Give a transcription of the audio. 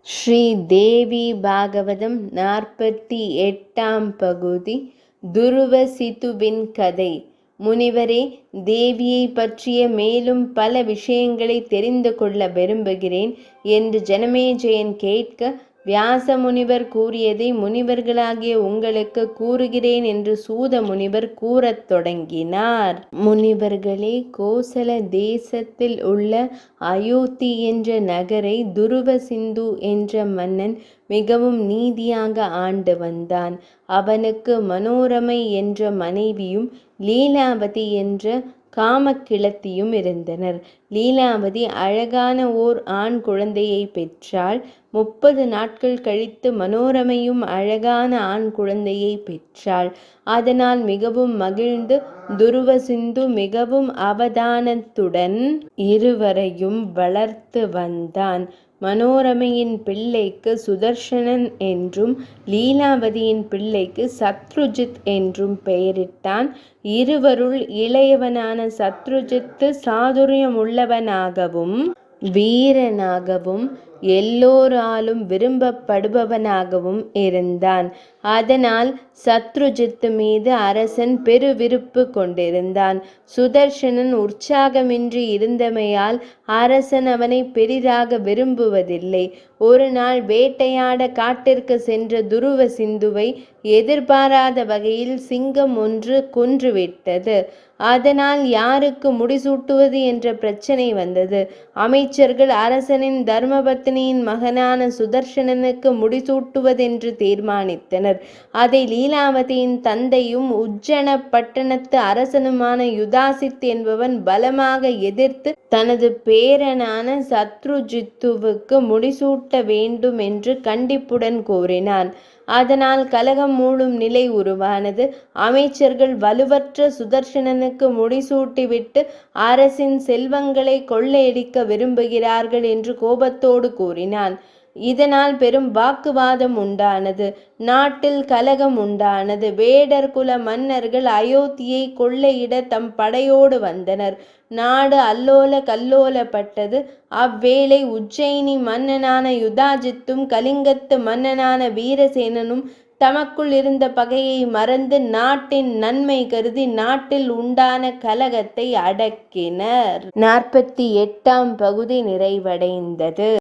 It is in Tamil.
ஸ்ரீ தேவி பாகவதம் 48ஆம் பகுதி. துருவசிதுவின் கதை. முனிவரே, தேவியை பற்றிய மேலும் பல விஷயங்களை தெரிந்து கொள்ள விரும்புகிறேன் என்று ஜனமேஜயன் கேட்க, வியாச முனிவர் கூறியதை முனிவர்களாகிய உங்களுக்கு கூறுகிறேன் என்று சூத முனிவர் கூறத் தொடங்கினார். முனிவர்களே, கோசல தேசத்தில் உள்ள அயோத்தி என்ற நகரை துருவசிந்து என்ற மன்னன் மிகவும் நீதியாக ஆண்டு வந்தான். அவனுக்கு மனோரமை என்ற மனைவியும் லீலாவதி என்ற காமக்கிழத்தியும் இருந்தனர். லீலாவதி அழகான ஓர் ஆண் குழந்தையை பெற்றாள். 30 நாட்கள் கழித்து மனோரமையும் அழகான ஆண் குழந்தையை பெற்றாள். அதனால் மிகவும் மகிழ்ந்து துருவசிந்து மிகவும் அவதானத்துடன் இருவரையும் வளர்த்து வந்தான். மனோரமையின் பிள்ளைக்கு சுதர்சனன் என்றும் லீலாவதியின் பிள்ளைக்கு சத்ருஜித் என்றும் பெயரிட்டான். இருவருள் இளையவனான சத்ருஜித்து சாதுரியமுள்ளவனாகவும் வீரனாகவும் எல்லோராலும் விரும்பப்படுபவனாகவும் இருந்தான். அதனால் சத்ருஜித்து மீது அரசன் பெருவிருப்பு கொண்டிருந்தான். சுதர்சனன் உற்சாகமின்றி இருந்தமையால் அரசன் அவனை பெரிதாக விரும்புவதில்லை. ஒரு நாள் வேட்டையாட காட்டிற்கு சென்ற துருவசிந்துவை எதிர்பாராத வகையில் சிங்கம் ஒன்று கொன்றுவிட்டது. அதனால் யாருக்கு முடிசூட்டுவது என்ற பிரச்சனை வந்தது. அமைச்சர்கள் அரசனின் தர்மபத்தினியின் மகனான சுதர்சனனுக்கு முடிசூட்டுவதென்று தீர்மானித்தனர். அதை லீலாவதியின் தந்தையும் உஜ்ஜன பட்டணத்து அரசனுமான யுதாசித் என்பவன் பலமாக எதிர்த்து தனது பேரனான சத்ருஜித்துவுக்கு முடிசூட்ட வேண்டும் என்று கண்டிப்புடன் கோரினான். அதனால் கலகம் மூளும் நிலை உருவானது. அமைச்சர்கள் வலுவற்ற சுதர்சனனுக்கு முடிசூட்டிவிட்டு அரசின் செல்வங்களை கொள்ளையடிக்க விரும்புகிறார்கள் என்று கோபத்தோடு கூறினான். இதனால் பெரும் வாக்குவாதம் உண்டானது. நாட்டில் கலகம் உண்டானது. வேடர் குல மன்னர்கள் அயோத்தியை கொள்ளையிட தம் படையோடு வந்தனர். நாடு அல்லோல கல்லோலப்பட்டது. அவ்வேளை உஜ்ஜயினி மன்னனான யுதாஜித்தும் கலிங்கத்து மன்னனான வீரசேனனும் தமக்குள் இருந்த பகையை மறந்து நாட்டின் நன்மை கருதி நாட்டில் உண்டான கலகத்தை அடக்கினர். 48ஆம் பகுதி நிறைவடைந்தது.